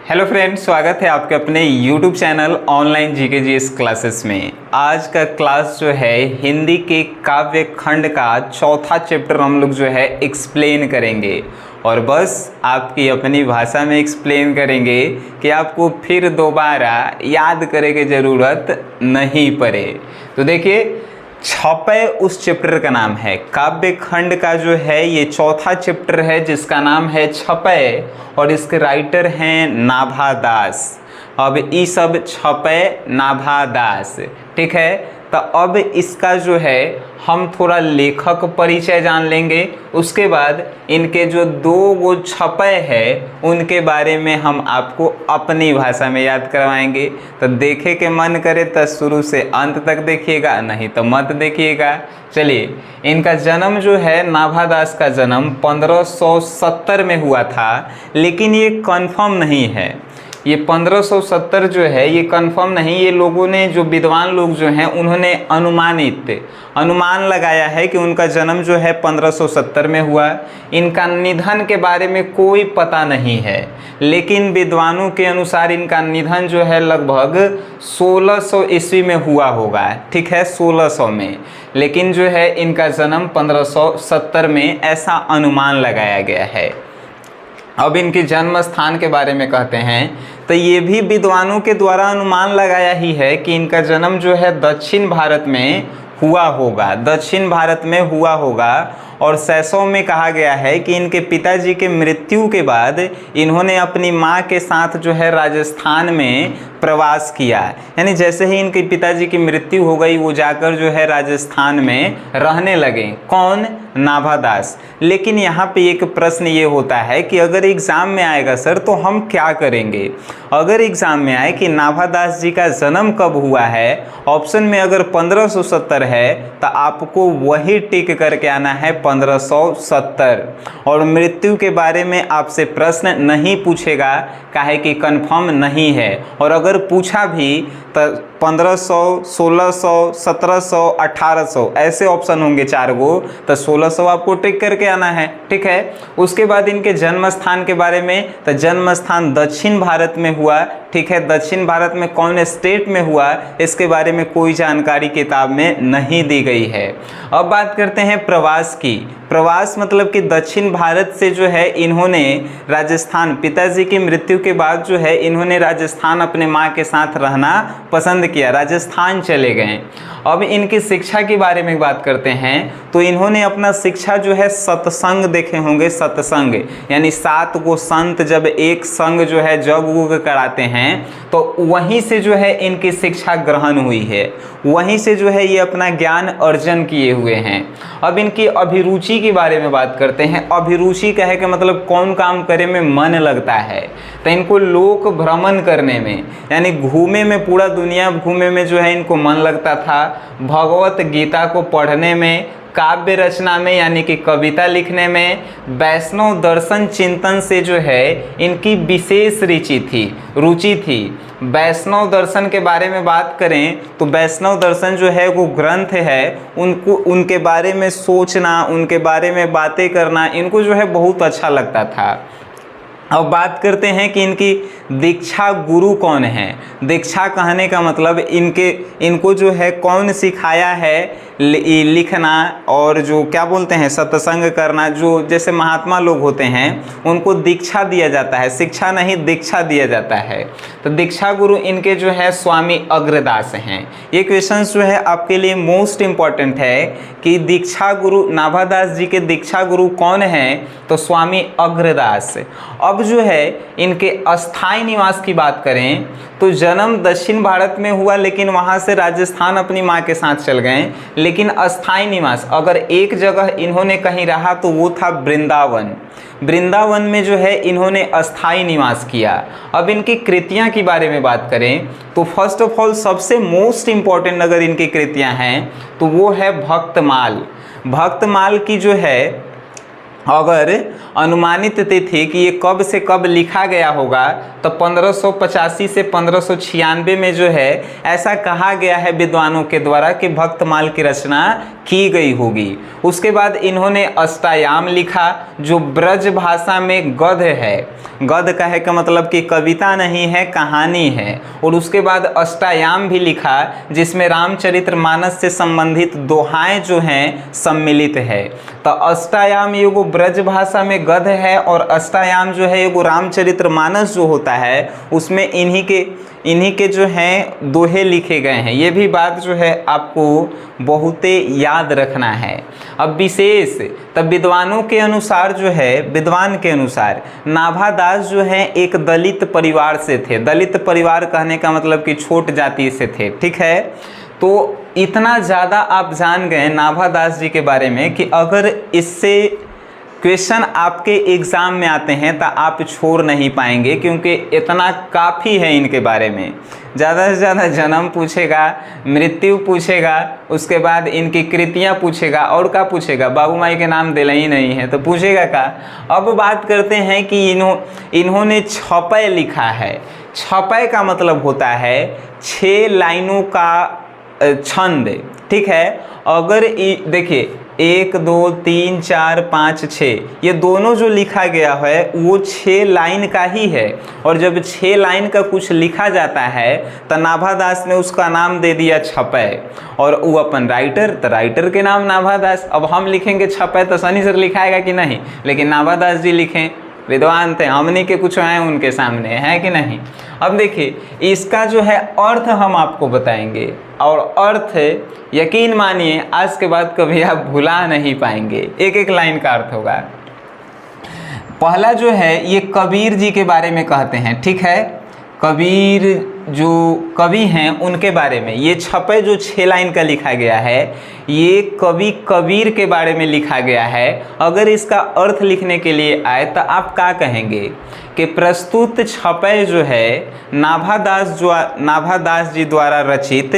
Hello friends, स्वागत है आपके अपने YouTube channel online GK GS classes में। आज का क्लास जो है हिंदी के काव्य खंड का चौथा चैप्टर हम लोग जो है एक्सप्लेन करेंगे और बस आपकी अपनी भाषा में एक्सप्लेन करेंगे कि आपको फिर दोबारा याद करने की ज़रूरत नहीं पड़े। तो देखिए, छपय उस चैप्टर का नाम है। काव्य खंड का जो है ये चौथा चैप्टर है जिसका नाम है छपय और इसके राइटर हैं नाभा दास। अब ये सब छपय नाभा दास, ठीक है। तो अब इसका जो है हम थोड़ा लेखक परिचय जान लेंगे, उसके बाद इनके जो दो छपय है उनके बारे में हम आपको अपनी भाषा में याद करवाएंगे। तो देखे के मन करे तो शुरू से अंत तक देखिएगा, नहीं तो मत देखिएगा। चलिए, इनका जन्म जो है नाभा दास का जन्म 1570 में हुआ था, लेकिन ये कंफर्म नहीं है। ये 1570 जो है ये कंफर्म नहीं, ये लोगों ने, जो विद्वान लोग जो हैं उन्होंने अनुमान लगाया है कि उनका जन्म जो है 1570 में हुआ। इनका निधन के बारे में कोई पता नहीं है, लेकिन विद्वानों के अनुसार इनका निधन जो है लगभग 1600 ईस्वी में हुआ होगा, ठीक है, 1600 में। लेकिन जो है इनका जन्म 1570 में ऐसा अनुमान लगाया गया है। अब इनके जन्म स्थान के बारे में कहते हैं तो ये भी विद्वानों के द्वारा अनुमान लगाया ही है कि इनका जन्म जो है दक्षिण भारत में हुआ होगा, दक्षिण भारत में हुआ होगा। और 600 में कहा गया है कि इनके पिताजी के मृत्यु के बाद इन्होंने अपनी माँ के साथ जो है राजस्थान में प्रवास किया। यानी जैसे ही इनके पिताजी की मृत्यु हो गई वो जाकर जो है राजस्थान में रहने लगे। कौन? नाभा दास। लेकिन यहाँ पे एक प्रश्न ये होता है कि अगर एग्ज़ाम में आएगा सर तो हम क्या करेंगे? अगर एग्ज़ाम में आए कि नाभा दास जी का जन्म कब हुआ है, ऑप्शन में अगर 1570 है तो आपको वही टिक करके आना है 1570। और मृत्यु के बारे में आपसे प्रश्न नहीं पूछेगा, काहे कि कंफर्म नहीं है। और अगर पूछा भी तो 1500, 1600, 1700, 1800 ऐसे ऑप्शन होंगे 4 गो, तो 1600 आपको टिक करके आना है, ठीक है। उसके बाद इनके जन्म स्थान के बारे में, तो जन्म स्थान दक्षिण भारत में हुआ, ठीक है। दक्षिण भारत में कौन स्टेट में हुआ इसके बारे में कोई जानकारी किताब में नहीं दी गई है। अब बात करते हैं प्रवास की। प्रवास मतलब कि दक्षिण भारत से जो है इन्होंने राजस्थान, पिताजी की मृत्यु के बाद जो है इन्होंने राजस्थान अपने माँ के साथ रहना पसंद किया, राजस्थान चले गए। अब इनकी शिक्षा के बारे में बात करते हैं तो इन्होंने अपना शिक्षा जो है सत्संग देखे होंगे, सत्संग यानी 7 गो संत जब एक संग जो है जग उग कराते हैं तो वहीं से जो है इनकी शिक्षा ग्रहण हुई है, वहीं से जो है ये अपना ज्ञान अर्जन किए हुए हैं। अब इनकी अभिरुचि के बारे में बात करते हैं। अभिरुचि कहे के मतलब कौन काम करे में मन लगता है, तो इनको लोक भ्रमण करने में यानी घूमे में, पूरा दुनिया घूमे में जो है इनको मन लगता था। भगवत गीता को पढ़ने में, काव्य रचना में यानी कि कविता लिखने में, वैष्णव दर्शन चिंतन से जो है इनकी विशेष रुचि थी। वैष्णव दर्शन के बारे में बात करें तो वैष्णव दर्शन जो है वो ग्रंथ है, उनके बारे में सोचना, उनके बारे में बातें करना इनको जो है बहुत अच्छा लगता था। अब बात करते हैं कि इनकी दीक्षा गुरु कौन है। दीक्षा कहने का मतलब इनको जो है कौन सिखाया है लिखना और जो क्या बोलते हैं सत्संग करना। जो जैसे महात्मा लोग होते हैं उनको दीक्षा दिया जाता है, शिक्षा नहीं दीक्षा दिया जाता है। तो दीक्षा गुरु इनके जो है स्वामी अग्रदास हैं। ये क्वेश्चन जो है आपके लिए मोस्ट इम्पॉर्टेंट है कि दीक्षा गुरु, नाभा दास जी के दीक्षा गुरु कौन हैं? तो स्वामी अग्रदास। अब जो है इनके अस्थायी निवास की बात करें तो जन्म दक्षिण भारत में हुआ, लेकिन वहाँ से राजस्थान अपनी माँ के साथ चल गए। लेकिन अस्थायी निवास अगर एक जगह इन्होंने कहीं रहा तो वो था वृंदावन। वृंदावन में जो है इन्होंने अस्थायी निवास किया। अब इनकी कृतियाँ के बारे में बात करें तो फर्स्ट ऑफ ऑल सबसे मोस्ट इम्पॉर्टेंट अगर इनकी कृतियाँ हैं तो वो है भक्तमाल। भक्तमाल की जो है अगर अनुमानित तिथि कि ये कब से कब लिखा गया होगा तो 1585 से 1596 में जो है ऐसा कहा गया है विद्वानों के द्वारा कि भक्तमाल की रचना की गई होगी। उसके बाद इन्होंने अष्टायाम लिखा जो ब्रज भाषा में गद्य है। गद्य कहे का मतलब कि कविता नहीं है, कहानी है। और उसके बाद अष्टायाम भी लिखा जिसमें रामचरितमानस से संबंधित दोहाएं जो हैं सम्मिलित है। तो अष्टायाम एगो ब्रज भाषा में गद्य है और अष्टायाम जो है एगो रामचरितमानस जो होता है उसमें इन्हीं के जो हैं दोहे लिखे गए हैं। ये भी बात जो है आपको बहुत याद रखना है। अब विशेष तब विद्वानों के अनुसार जो है, विद्वान के अनुसार नाभादास जो है एक दलित परिवार से थे। दलित परिवार कहने का मतलब कि छोट जाति से थे, ठीक है। तो इतना ज़्यादा आप जान गए नाभादास जी के बारे में कि अगर इससे क्वेश्चन आपके एग्ज़ाम में आते हैं तो आप छोड़ नहीं पाएंगे, क्योंकि इतना काफ़ी है इनके बारे में। ज़्यादा से ज़्यादा जन्म पूछेगा, मृत्यु पूछेगा, उसके बाद इनकी कृतियाँ पूछेगा, और क्या पूछेगा, बाबू माई के नाम दिला ही नहीं है तो पूछेगा क्या। अब बात करते हैं कि इन्होंने छपय लिखा है। छपय का मतलब होता है 6 लाइनों का छंद, ठीक है। अगर देखिए 1 2 3 4 5 6 ये दोनों जो लिखा गया है वो 6 लाइन का ही है। और जब 6 लाइन का कुछ लिखा जाता है तो नाभादास ने उसका नाम दे दिया छपय। और वो अपन राइटर, तो राइटर के नाम नाभादास। अब हम लिखेंगे छपय तो सनी सर लिखाएगा कि नहीं, लेकिन नाभादास जी लिखें, विद्वान थे, हमने के कुछ आए उनके सामने, है कि नहीं। अब देखिए इसका जो है अर्थ हम आपको बताएंगे, और अर्थ यकीन मानिए आज के बाद कभी आप भुला नहीं पाएंगे। एक एक लाइन का अर्थ होगा। पहला जो है ये कबीर जी के बारे में कहते हैं, ठीक है। कबीर जो कवि हैं उनके बारे में ये छपे जो 6 लाइन का लिखा गया है, ये कवि कबीर के बारे में लिखा गया है। अगर इसका अर्थ लिखने के लिए आए तो आप क्या कहेंगे कि प्रस्तुत छपय जो है नाभादास जी द्वारा रचित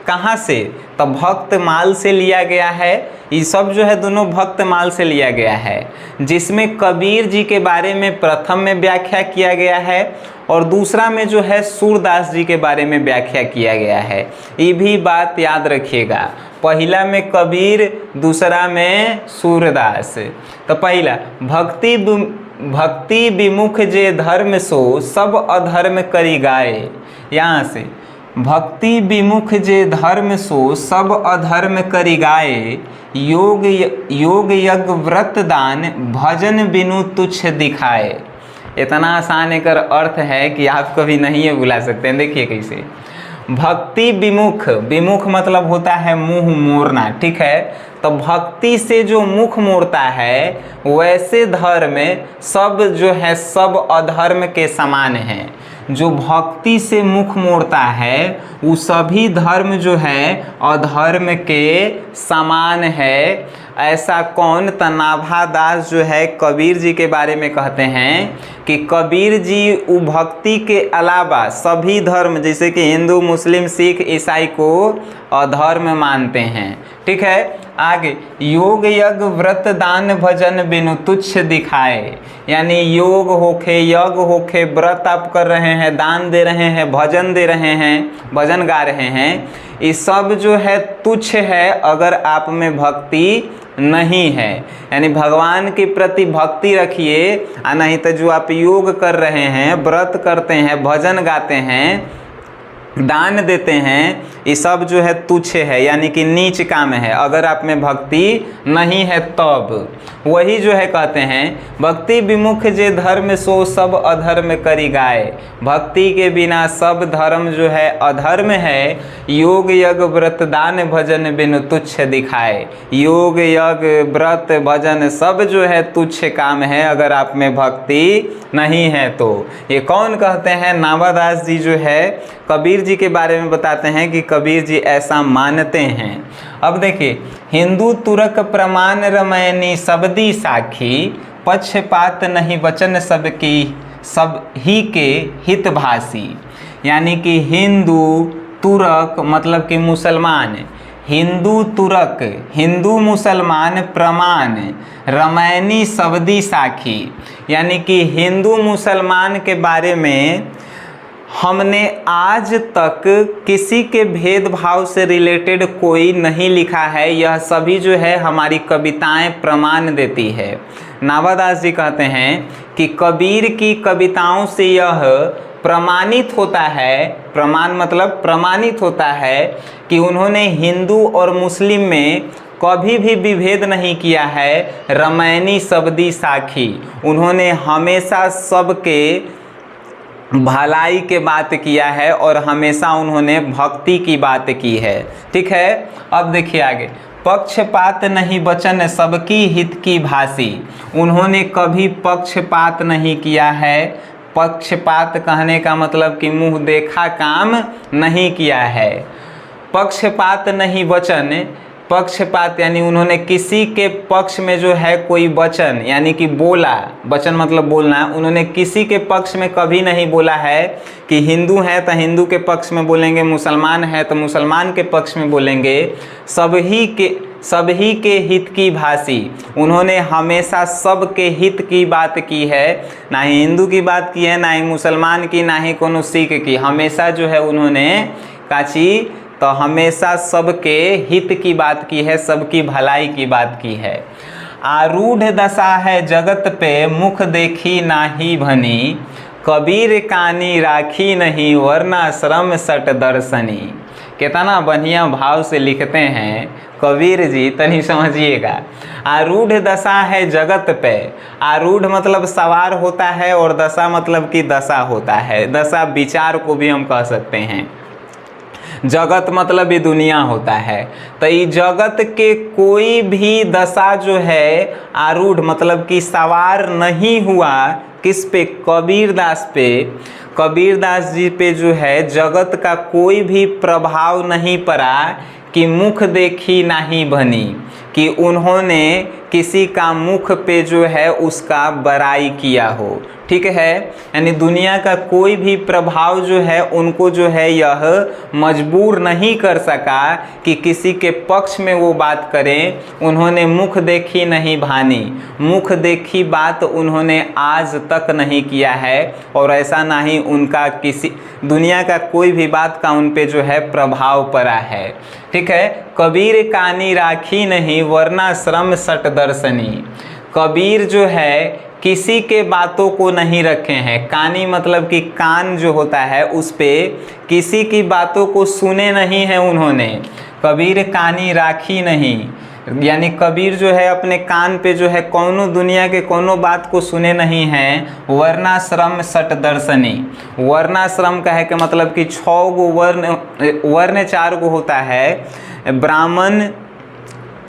कहाँ से, तो भक्तमाल से लिया गया है। ये सब जो है दोनों भक्तमाल से लिया गया है, जिसमें कबीर जी के बारे में प्रथम में व्याख्या किया गया है और दूसरा में जो है सूरदास जी के बारे में व्याख्या किया गया है। ये भी बात याद रखिएगा, पहला में कबीर, दूसरा में सूरदास। तो पहला भक्ति विमुख जे धर्म सो सब अधर्म करी गाए। यहाँ से भक्ति विमुख जे धर्म सो सब अधर्म करी गाए, योग यज्ञ व्रत दान भजन बिनु तुच्छ दिखाए। इतना आसान एक अर्थ है कि आप कभी नहीं है भुला सकते हैं। देखिए कैसे, भक्ति विमुख, विमुख मतलब होता है मुंह मोड़ना, ठीक है। तो भक्ति से जो मुख मोड़ता है वैसे धर्म सब जो है सब अधर्म के समान है। जो भक्ति से मुख मोड़ता है वो सभी धर्म जो है अधर्म के समान है। ऐसा कौन, तो नाभादास जो है कबीर जी के बारे में कहते हैं कि कबीर जी वो भक्ति के अलावा सभी धर्म जैसे कि हिंदू, मुस्लिम, सिख, ईसाई को अधर्म मानते हैं, ठीक है। आगे योग यज्ञ व्रत दान भजन बिनु तुच्छ दिखाए, यानी योग होखे, यज्ञ होखे, व्रत आप कर रहे हैं, दान दे रहे हैं, भजन दे रहे हैं, भजन गा रहे हैं, ये सब जो है तुच्छ है अगर आप में भक्ति नहीं है। यानी भगवान के प्रति भक्ति रखिए, और नहीं तो जो आप योग कर रहे हैं, व्रत करते हैं, भजन गाते हैं, दान देते हैं, ये सब जो है तुच्छ है, यानी कि नीच काम है अगर आप में भक्ति नहीं है तब। वही जो है कहते हैं भक्ति विमुख जे धर्म सो सब अधर्म करी गाए। भक्ति के बिना सब धर्म जो है अधर्म है। योग यज्ञ व्रत दान भजन बिनु तुच्छ दिखाए। योग यज्ञ व्रत भजन सब जो है तुच्छ काम है अगर आप में भक्ति नहीं है तो। ये कौन कहते हैं, नाभादास जी जो है कबीर जी के बारे में बताते हैं कि कबीर जी ऐसा मानते हैं। अब देखिए, हिंदू तुरक प्रमाण रमैनी सबदी साखी, पक्षपात नहीं वचन सबकी सब ही के हितभाषी। यानी कि हिंदू तुरक मतलब कि मुसलमान, हिंदू तुरक हिंदू मुसलमान प्रमाण, रमैनी सबदी साखी, यानी कि हिंदू मुसलमान के बारे में हमने आज तक किसी के भेदभाव से रिलेटेड कोई नहीं लिखा है, यह सभी जो है हमारी कविताएं प्रमाण देती है। नाभादास जी कहते हैं कि कबीर की कविताओं से यह प्रमाणित होता है, प्रमाण मतलब प्रमाणित होता है कि उन्होंने हिंदू और मुस्लिम में कभी भी विभेद नहीं किया है। रमैनी शब्दी साखी, उन्होंने हमेशा सबके भलाई के बात किया है और हमेशा उन्होंने भक्ति की बात की है। ठीक है, अब देखिए आगे, पक्षपात नहीं वचन सबकी हित की भाषी, उन्होंने कभी पक्षपात नहीं किया है। पक्षपात कहने का मतलब कि मुंह देखा काम नहीं किया है। पक्षपात नहीं वचन, पक्षपात यानी उन्होंने किसी के पक्ष में जो है कोई वचन यानी कि बोला, वचन मतलब बोलना, उन्होंने किसी के पक्ष में कभी नहीं बोला है कि हिंदू है तो हिंदू के पक्ष में बोलेंगे, मुसलमान है तो मुसलमान के पक्ष में बोलेंगे। सभी के हित की भाषी, उन्होंने हमेशा सबके हित की बात की है, ना ही हिंदू की बात की है, ना ही मुसलमान की, ना ही कोनो सिख की। हमेशा जो है उन्होंने काची तो हमेशा सबके हित की बात की है, सबकी भलाई की बात की है। आरूढ़ दशा है जगत पे मुख देखी नाही भनी, कबीर कानी राखी नहीं वरना श्रम सट दर्शनी। कितना बढ़िया भाव से लिखते हैं कबीर जी, तनी समझिएगा। आरूढ़ दशा है जगत पे, आरूढ़ मतलब सवार होता है और दशा मतलब कि दशा होता है, दशा विचार को भी हम कह सकते हैं। जगत मतलब ये दुनिया होता है, तो ये जगत के कोई भी दशा जो है आरूढ़ मतलब कि सवार नहीं हुआ, किस पे? कबीरदास पे। कबीरदास जी पे जो है जगत का कोई भी प्रभाव नहीं पड़ा कि मुख देखी नहीं बनी, कि उन्होंने किसी का मुख पे जो है उसका बड़ाई किया हो। ठीक है, यानी दुनिया का कोई भी प्रभाव जो है उनको जो है यह मजबूर नहीं कर सका कि किसी के पक्ष में वो बात करें। उन्होंने मुख देखी नहीं भानी, मुख देखी बात उन्होंने आज तक नहीं किया है और ऐसा ना ही उनका किसी दुनिया का कोई भी बात का उन पे जो है प्रभाव पड़ा है। ठीक है, कबीर कानी राखी नहीं वरना श्रम सट दर्शनी, कबीर जो है किसी के बातों को नहीं रखे हैं। कानी मतलब कि कान जो होता है उस पे किसी की बातों को सुने नहीं है उन्होंने। कबीर कानी राखी नहीं, यानी कबीर जो है अपने कान पे जो है कौनो दुनिया के कोनो बात को सुने नहीं हैं। वरना श्रम सट दर्शनी, वरना श्रम कहे के मतलब कि 6 गो वर्ण 4 गो होता है, ब्राह्मण,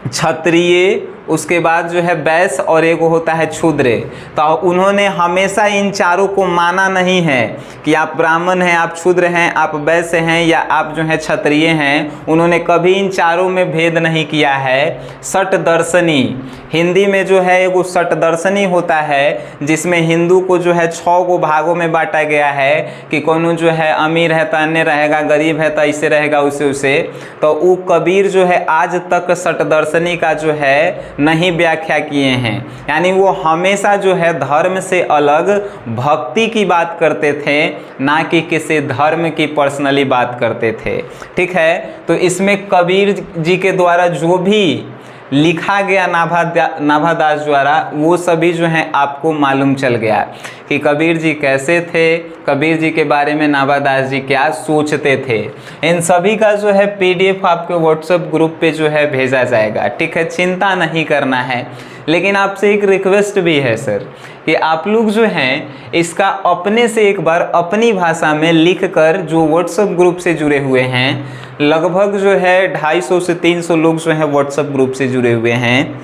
क्षत्रिय, उसके बाद जो है वैश्य और एक होता है शूद्र। तो उन्होंने हमेशा इन चारों को माना नहीं है कि आप ब्राह्मण हैं, आप शूद्र हैं, आप वैश्य हैं या आप जो है क्षत्रिय हैं। उन्होंने कभी इन चारों में भेद नहीं किया है। सट दर्शनी, हिंदी में जो है एगो सट दर्शनी होता है जिसमें हिंदू को जो है 6 गो भागों में बांटा गया है कि कोनो जो है अमीर है तो अन्य रहेगा, गरीब है तो ऐसे रहेगा, उसे उसे। तो वो कबीर जो है आज तक सट दर्शनी का जो है नहीं व्याख्या किए हैं, यानी वो हमेशा जो है धर्म से अलग भक्ति की बात करते थे, ना कि किसी धर्म की पर्सनली बात करते थे। ठीक है, तो इसमें कबीर जी के द्वारा जो भी लिखा गया नाभादास द्वारा वो सभी जो है आपको मालूम चल गया कि कबीर जी कैसे थे, कबीर जी के बारे में नाभादास जी क्या सोचते थे। इन सभी का जो है PDF आपके व्हाट्सएप ग्रुप पे जो है भेजा जाएगा। ठीक है, चिंता नहीं करना है। लेकिन आपसे एक रिक्वेस्ट भी है सर कि आप लोग जो हैं इसका अपने से एक बार अपनी भाषा में लिख कर, जो व्हाट्सएप ग्रुप से जुड़े हुए हैं, लगभग जो है 250 से 300 लोग जो हैं व्हाट्सएप ग्रुप से जुड़े हुए हैं,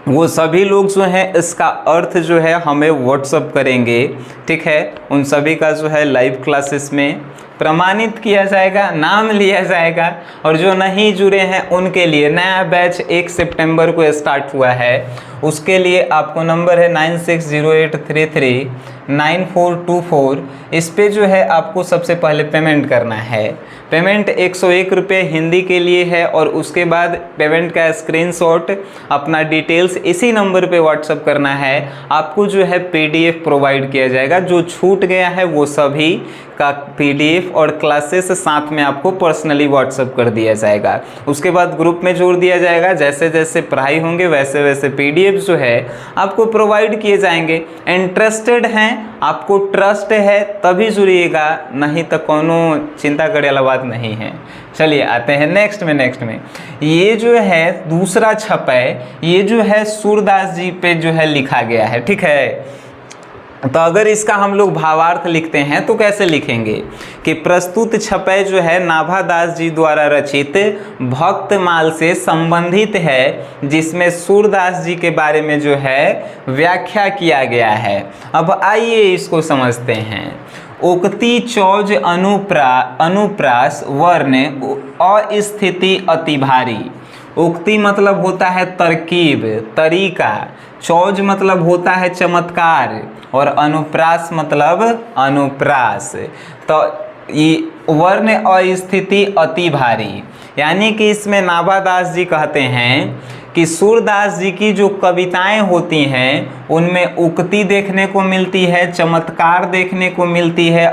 वो सभी लोग जो हैं इसका अर्थ जो है हमें व्हाट्सएप करेंगे। ठीक है, उन सभी का जो है लाइव क्लासेस में प्रमाणित किया जाएगा, नाम लिया जाएगा। और जो नहीं जुड़े हैं उनके लिए नया बैच 1 सितंबर को स्टार्ट हुआ है। उसके लिए आपको नंबर है 960833 9424। इस पे जो है आपको सबसे पहले पेमेंट करना है। पेमेंट 101 रुपये हिंदी के लिए है और उसके बाद पेमेंट का स्क्रीनशॉट अपना डिटेल्स इसी नंबर पे व्हाट्सअप करना है। आपको जो है PDF प्रोवाइड किया जाएगा, जो छूट गया है वो सभी का PDF और क्लासेस साथ में आपको पर्सनली व्हाट्सअप कर दिया जाएगा। उसके बाद ग्रुप में जोड़ दिया जाएगा। जैसे जैसे पढ़ाई होंगे वैसे वैसे PDF जो है आपको प्रोवाइड किए जाएंगे। इंटरेस्टेड हैं, आपको ट्रस्ट है तभी जुड़िएगा, नहीं तो कोनो चिंता करे वाला बात नहीं है। चलिए आते हैं नेक्स्ट में। ये जो है दूसरा छपा है, ये जो है सूरदास जी पे जो है लिखा गया है, ठीक है। तो अगर इसका हम लोग भावार्थ लिखते हैं तो कैसे लिखेंगे कि प्रस्तुत छपय जो है नाभादास जी द्वारा रचित भक्तमाल से संबंधित है, जिसमें सूरदास जी के बारे में जो है व्याख्या किया गया है। अब आइए इसको समझते हैं। उक्ति चौज अनुप्रास वर्ण अस्थिति अति भारी। उक्ति मतलब होता है तरकीब, तरीका, चौज मतलब होता है चमत्कार और अनुप्रास मतलब अनुप्रास। तो ये वर्ण अस्थिति अति भारी, यानी कि इसमें नाभादास जी कहते हैं कि सूरदास जी की जो कविताएं होती हैं उनमें उक्ति देखने को मिलती है, चमत्कार देखने को मिलती है,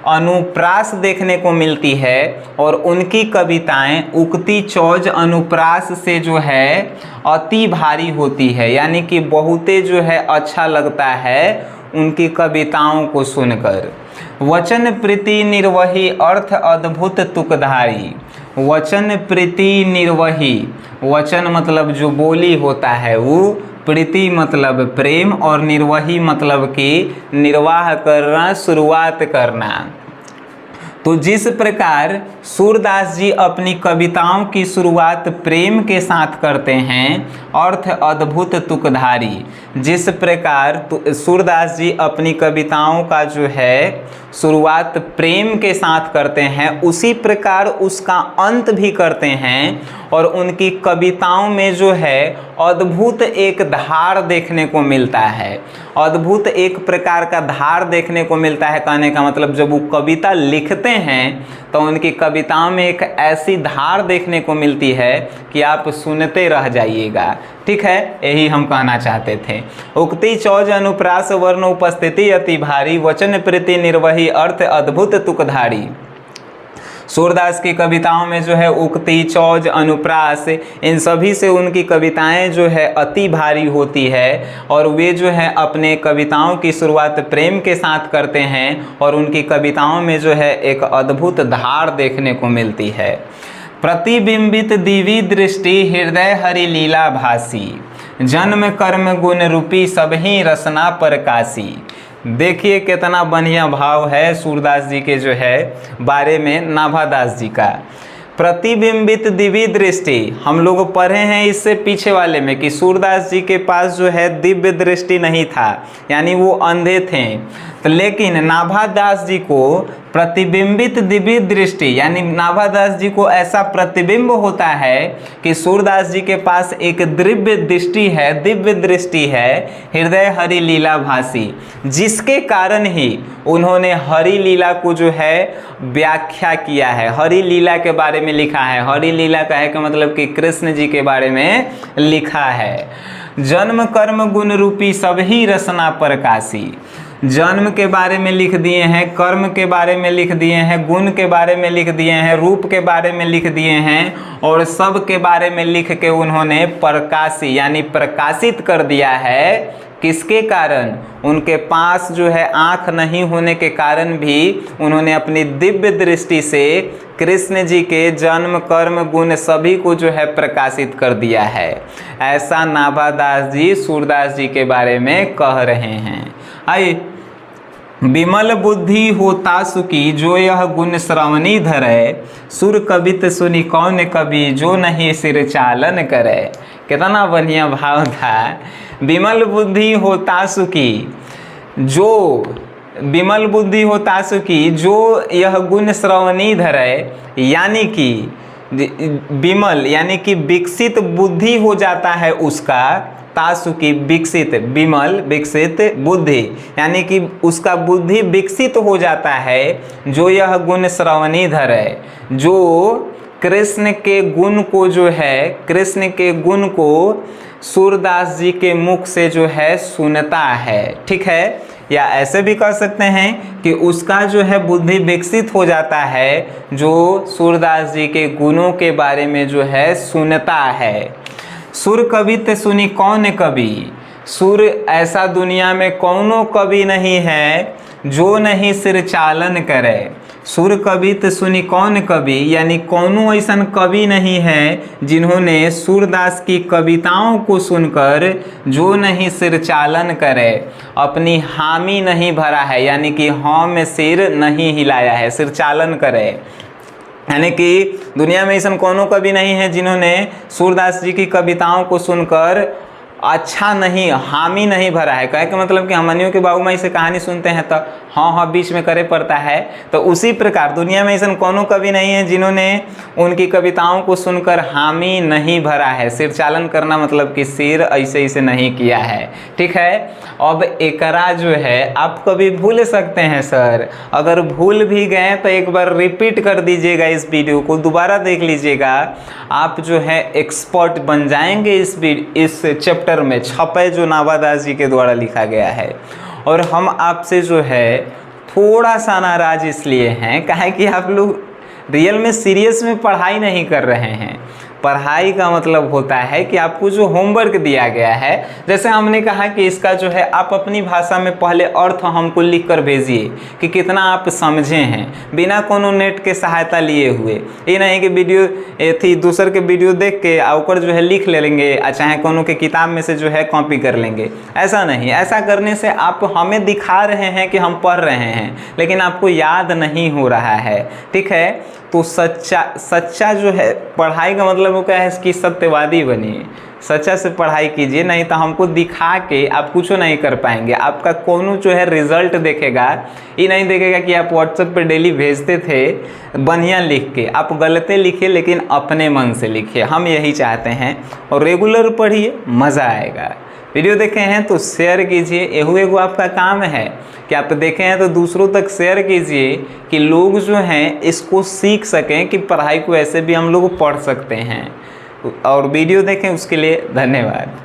अनुप्रास देखने को मिलती है और उनकी कविताएं उक्ति चौज अनुप्रास से जो है अति भारी होती है, यानी कि बहुते जो है अच्छा लगता है उनकी कविताओं को सुनकर। वचन प्रीति निर्वही अर्थ अद्भुत तुकधारी। वचन प्रीति निर्वही, वचन मतलब जो बोली होता है वो, प्रीति मतलब प्रेम और निर्वही मतलब कि निर्वाह करना, शुरुआत करना। तो जिस प्रकार सूरदास जी अपनी कविताओं की शुरुआत प्रेम के साथ करते हैं, अर्थ अद्भुत तुकधारी, जिस प्रकार सूरदास जी अपनी कविताओं का जो है शुरुआत प्रेम के साथ करते हैं, उसी प्रकार उसका अंत भी करते हैं। और उनकी कविताओं में जो है अद्भुत एक धार देखने को मिलता है, अद्भुत एक प्रकार का धार देखने को मिलता है। कहने का मतलब जब वो कविता लिखते हैं तो उनकी कविताओं में एक ऐसी धार देखने को मिलती है कि आप सुनते रह जाइएगा, ठीक है। यही हम कहना चाहते थे। उक्ति चौज अनुप्रास वर्ण उपस्थिति अति भारी, वचन प्रीति निर्वही अर्थ अद्भुत तुकधारी। सूरदास की कविताओं में जो है उक्ति चौज अनुप्रास, इन सभी से उनकी कविताएं जो है अति भारी होती है और वे जो है अपने कविताओं की शुरुआत प्रेम के साथ करते हैं और उनकी कविताओं में जो है एक अद्भुत धार देखने को मिलती है। प्रतिबिंबित दिव्य दृष्टि हृदय हरि लीला भासी, जन्म कर्म गुण रूपी सबही रसना प्रकाशी। देखिए कितना बढ़िया भाव है सूरदास जी के जो है बारे में नाभादास जी का। प्रतिबिंबित दिव्य दृष्टि, हम लोग पढ़े हैं इससे पीछे वाले में कि सूरदास जी के पास जो है दिव्य दृष्टि नहीं था, यानी वो अंधे थे। तो लेकिन नाभादास जी को प्रतिबिंबित दिव्य दृष्टि, यानी नाभादास जी को ऐसा प्रतिबिंब होता है कि सूरदास जी के पास एक दिव्य दृष्टि है, दिव्य दृष्टि है, हृदय हरि लीला भासी, जिसके कारण ही उन्होंने हरि लीला को जो है व्याख्या किया है, हरि लीला के बारे में लिखा है। हरि लीला का है कि मतलब कि कृष्ण जी के बारे में लिखा है। जन्म कर्म गुण रूपी सबही रसना प्रकाशी, जन्म के बारे में लिख दिए हैं, कर्म के बारे में लिख दिए हैं, गुण के बारे में लिख दिए हैं, रूप के बारे में लिख दिए हैं और सब के बारे में लिख के उन्होंने प्रकाशी यानी प्रकाशित कर दिया है। किसके कारण? उनके पास जो है आँख नहीं होने के कारण भी उन्होंने अपनी दिव्य दृष्टि से कृष्ण जी के जन्म कर्म गुण सभी को जो है प्रकाशित कर दिया है। ऐसा नाभादास जी सूरदास जी के बारे में कह रहे हैं। आइए, विमल बुद्धि होता सुखी जो यह गुण श्रवणी धरे, सुर कवित सुनी कौन कवि जो नहीं सिर चालन करे। कितना बढ़िया भाव था। विमल बुद्धि होता सुखी, जो विमल बुद्धि होता सुखी जो यह गुण श्रवणी धरे, यानी कि विमल यानी कि विकसित बुद्धि हो जाता है उसका, तासुकी विकसित, विमल विकसित बुद्धि, यानी कि उसका बुद्धि विकसित हो जाता है जो यह गुण श्रवणीधर है, जो कृष्ण के गुण को जो है, कृष्ण के गुण को सूरदास जी के मुख से जो है सुनता है। ठीक है, या ऐसे भी कह सकते हैं कि उसका जो है बुद्धि विकसित हो जाता है जो सूरदास जी के गुणों के बारे में जो है सुनता है। सुर कवि ते सुनी कौन कवि, सुर ऐसा दुनिया में कौनो कवि नहीं है जो नहीं सिर चालन करे। सुर कवि ते सुनी कौन कवि, यानी कौनो ऐसा कवि नहीं है जिन्होंने सूरदास की कविताओं को सुनकर जो नहीं सिर चालन करे, अपनी हामी नहीं भरा है, यानी कि हाँ में सिर नहीं हिलाया है, सिर चालन करे। यानी कि दुनिया में ऐसा कौनो कवि नहीं है जिन्होंने सूरदास जी की कविताओं को सुनकर अच्छा नहीं, हामी नहीं भरा है। कहे का मतलब कि हमनियों के बाबू माई से कहानी सुनते हैं तो हाँ हाँ बीच में करे पड़ता है, तो उसी प्रकार दुनिया में ऐसा कोनो कवि नहीं है जिन्होंने उनकी कविताओं को सुनकर हामी नहीं भरा है। सिर चालन करना मतलब कि सिर ऐसे ऐसे नहीं किया है। ठीक है, अब एकरा जो है आप कभी भूल सकते हैं सर, अगर भूल भी गए तो एक बार रिपीट कर दीजिएगा, इस वीडियो को दोबारा देख लीजिएगा, आप जो है एक्सपर्ट बन जाएंगे इस चैप्टर में। छपे जो नावादास जी के द्वारा लिखा गया है। और हम आपसे जो है थोड़ा सा नाराज इसलिए हैं काहे कि आप लोग रियल में सीरियस में पढ़ाई नहीं कर रहे हैं। पढ़ाई का मतलब होता है कि आपको जो होमवर्क दिया गया है, जैसे हमने कहा कि इसका जो है आप अपनी भाषा में पहले अर्थ हमको लिख कर भेजिए कि कितना आप समझे हैं, बिना कोनो नेट के सहायता लिए हुए। ये नहीं कि वीडियो थी दूसर के वीडियो देख के आकर जो है लिख ले लेंगे, चाहे कोनो के किताब में से जो है कॉपी कर लेंगे, ऐसा नहीं। ऐसा करने से आप हमें दिखा रहे हैं कि हम पढ़ रहे हैं, लेकिन आपको याद नहीं हो रहा है। ठीक है, तो सच्चा जो है पढ़ाई का मतलब वो क्या है कि सत्यवादी बनिए, सच्चा से पढ़ाई कीजिए, नहीं तो हमको दिखा के आप कुछ नहीं कर पाएंगे। आपका कोनो जो है रिजल्ट देखेगा, ये नहीं देखेगा कि आप व्हाट्सएप पे डेली भेजते थे बढ़िया लिख के, आप गलते लिखिए लेकिन अपने मन से लिखिए। हम यही चाहते हैं, और रेगुलर पढ़िए, मज़ा आएगा। वीडियो देखे हैं तो शेयर कीजिए, एगो आपका काम है कि आप देखे हैं तो दूसरों तक शेयर कीजिए कि लोग जो हैं इसको सीख सकें कि पढ़ाई को ऐसे भी हम लोग पढ़ सकते हैं। और वीडियो देखें उसके लिए धन्यवाद।